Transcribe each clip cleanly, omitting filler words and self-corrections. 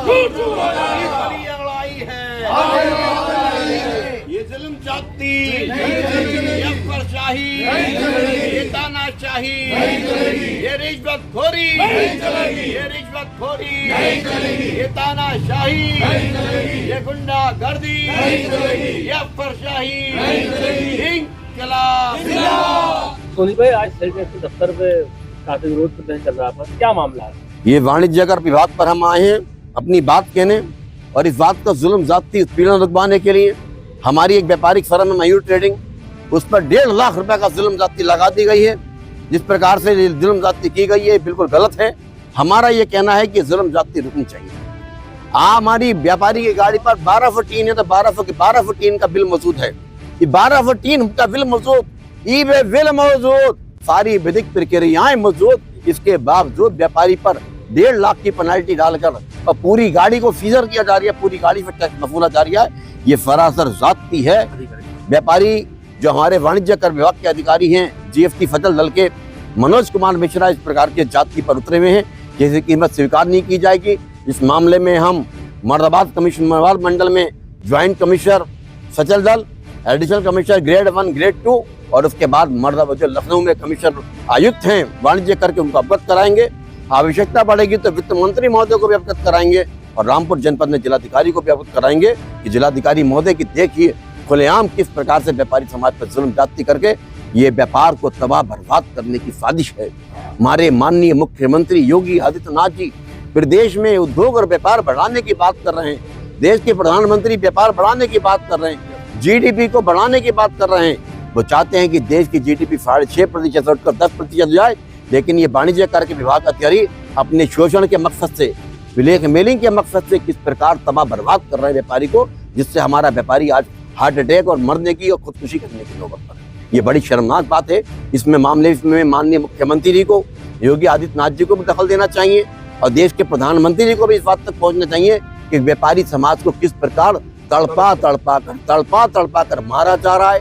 बड़ी लड़ाई है। ये जुल्म जाती, ये अफसरशाही, ये तानाशाही, ये रिश्वतखोरी, ये तानाशाही, ये गुंडागर्दी, ये अफसरशाही, इंकलाब। सुनील भाई, आज सेक्रेटरी दफ्तर पे काफी विरोध प्रदर्शन चल रहा था, क्या मामला है? ये वाणिज्य कर विभाग पर हम आए हैं अपनी बात कहने, और इस बात का जुल्म जाती उत्पीड़न रुकवाने के लिए। हमारी एक व्यापारिक फर्म है मयूर ट्रेडिंग, उस पर 1.5 लाख रुपए का जुल्म जाती लगा दी गई है। जिस प्रकार से जुल्म जाती की गई है बिल्कुल गलत है। हमारा ये कहना है कि जुल्म जाती रुकनी चाहिए। हमारी व्यापारी की गाड़ी पर 12 फुट टीन है तो 12 फुट टीन का बिल मौजूद है। ये 12 फुट टीन का बिल मौजूद, ई-वे बिल मौजूद, सारी विधिक प्रक्रियाएं मौजूद, इसके बावजूद व्यापारी पर 1.5 लाख की पेनल्टी डालकर और पूरी गाड़ी को सीजर किया जा रही है, पूरी गाड़ी पर टैक्स वसूला जा रहा है। ये सरासर जाती है। व्यापारी जो हमारे वाणिज्य कर विभाग के अधिकारी हैं, जीएसटी फजल दल के मनोज कुमार मिश्रा, इस प्रकार के जाति पर उतरे हुए हैं जैसे कीमत स्वीकार नहीं की जाएगी। इस मामले में हम मर्दाबाद कमिश्नर मंडल में ज्वाइंट कमिश्नर सचल दल, एडिशनल कमिश्नर ग्रेड 1 ग्रेड 2 और उसके बाद मर्दाबाद जो लखनऊ में कमिश्नर आयुक्त हैं वाणिज्य करके उनको अवगत कराएंगे। आवश्यकता पड़ेगी तो वित्त मंत्री महोदय को भी अवगत कराएंगे और रामपुर जनपद में जिलाधिकारी को भी अवगत कराएंगे कि जिलाधिकारी महोदय की देखिए खुलेआम किस प्रकार से व्यापारी समाज पर जुल्म जाती करके ये व्यापार को तबाह बर्बाद करने की साजिश है। हमारे माननीय मुख्यमंत्री योगी आदित्यनाथ जी प्रदेश में उद्योग और व्यापार बढ़ाने की बात कर रहे हैं। देश के प्रधानमंत्री व्यापार बढ़ाने की बात कर रहे हैं, जीडीपी को बढ़ाने की बात कर रहे हैं। वो चाहते हैं कि देश की जीडीपी 6.5% उठकर 10% जाए, लेकिन ये वाणिज्य कर के विभाग अधिकारी अपने शोषण के मकसद से, ब्लैक मेलिंग के मकसद से किस प्रकार तबाह बर्बाद कर रहे हैं व्यापारी को, जिससे हमारा व्यापारी आज हार्ट अटैक और मरने की और खुदकुशी करने की नौबत पर है। ये बड़ी शर्मनाक बात है। इसमें माननीय मुख्यमंत्री जी को, योगी आदित्यनाथ जी को भी दखल देना चाहिए और देश के प्रधानमंत्री जी को भी इस बात तक पहुंचना चाहिए कि व्यापारी समाज को किस प्रकार तड़पा तड़पा कर मारा जा रहा है।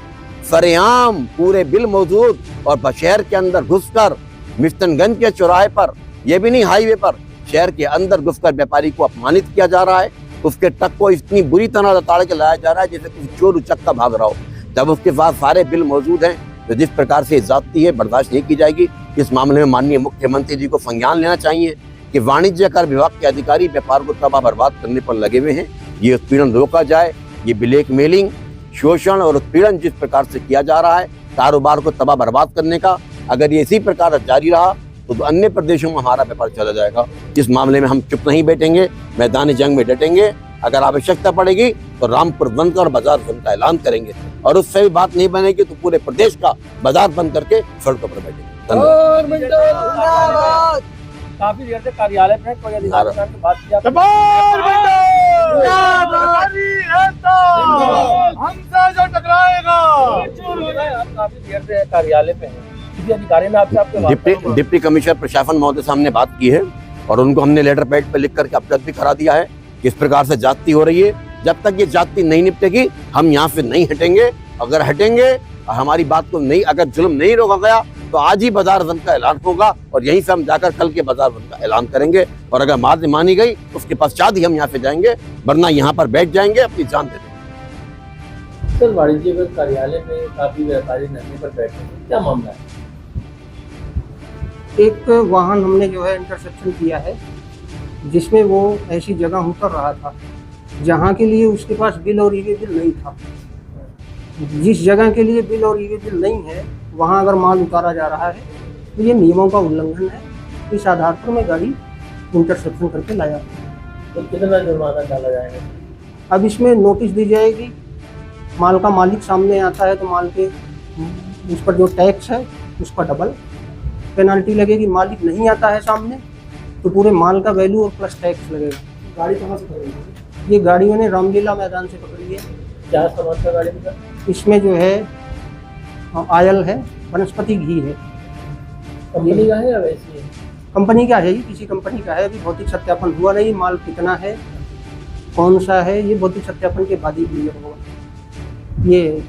सरेआम पूरे बिल मौजूद और शहर के अंदर घुसकर मिफ्तनगंज के चौराहे पर, यह भी नहीं हाईवे पर, शहर के अंदर घुसकर व्यापारी को अपमानित किया जा रहा है। उसके टक को इतनी बुरी तरह लताड़ के लाया जा रहा है जैसे कोई चोर उचक्का भाग रहा हो, जब उसके पास सारे बिल मौजूद हैं। तो जिस प्रकार से जाती है बर्दाश्त नहीं की जाएगी। इस मामले में माननीय मुख्यमंत्री जी को संज्ञान लेना चाहिए कि वाणिज्य कर विभाग के अधिकारी व्यापार को तबाह बर्बाद करने पर लगे हुए हैं। ये उत्पीड़न रोका जाए। ये ब्लैक मेलिंग, शोषण और उत्पीड़न जिस प्रकार से किया जा रहा है कारोबार को तबाह बर्बाद करने का, अगर ये इसी प्रकार जारी रहा तो अन्य प्रदेशों में हमारा व्यापार चला जाएगा। इस मामले में हम चुप नहीं बैठेंगे, मैदानी जंग में डटेंगे। अगर आवश्यकता पड़ेगी तो रामपुर बंद कर बाजार बंद का ऐलान करेंगे और उससे भी बात नहीं बनेगी तो पूरे प्रदेश का बाजार बंद करके सड़कों पर बैठेंगे। काफी देर से कार्यालय में कोई अधिकारी से बात किया, हमसे जो टकराएगा। आप काफी देर से कार्यालय में हैं, किसी अधिकारी ने आपसे डिप्टी कमिश्नर प्रशासन महोदय से हमने बात की है और उनको हमने लेटर पैड पे लिख करके अवगत भी करा दिया है किस प्रकार से जाति हो रही है। जब तक ये जाति नहीं निपटेगी हम यहाँ से नहीं हटेंगे। अगर हटेंगे और हमारी बात को नहीं, अगर जुल्म नहीं रोका गया तो आज ही बाजार बंद का ऐलान होगा और यहीं से हम जाकर कल के बाजार बंद का ऐलान करेंगे। और अगर बात मानी गई उसके पश्चात ही हम यहाँ से जाएंगे, वरना यहाँ पर बैठ जाएंगे, अपनी जान दे देंगे। सर, वाणिज्य कार्यालय में काफी व्यापारी धरने पर बैठे हैं, क्या मामला है? एक वाहन हमने जो है इंटरसेप्शन किया है जिसमें वो ऐसी जगह उतर रहा था जहाँ के लिए उसके पास बिल और ई-वे बिल नहीं था। जिस जगह के लिए बिल और ई-वे बिल नहीं है वहाँ अगर माल उतारा जा रहा है तो ये नियमों का उल्लंघन है। इस आधार पर मैं गाड़ी इंटरसेप्शन करके लाया। तो कितना जुर्माना डाला जाएगा? अब इसमें नोटिस दी जाएगी। माल का मालिक सामने आता है तो माल के उस पर जो टैक्स है उसका डबल पेनल्टी लगेगी। मालिक नहीं आता है सामने तो पूरे माल का वैल्यू और प्लस टैक्स लगेगा। गाड़ी कहाँ से पकड़ी? ये गाड़ी मैंने रामलीला मैदान से पकड़ी है। क्या सामान था गाड़ी में? इसमें जो है आयल है, वनस्पति घी है। कंपनी का है या वैसी है? कंपनी का है, ये किसी कंपनी का है। अभी भौतिक सत्यापन हुआ नहीं, माल कितना है, कौन सा है, ये भौतिक सत्यापन के बाद ही क्लियर होगा। ये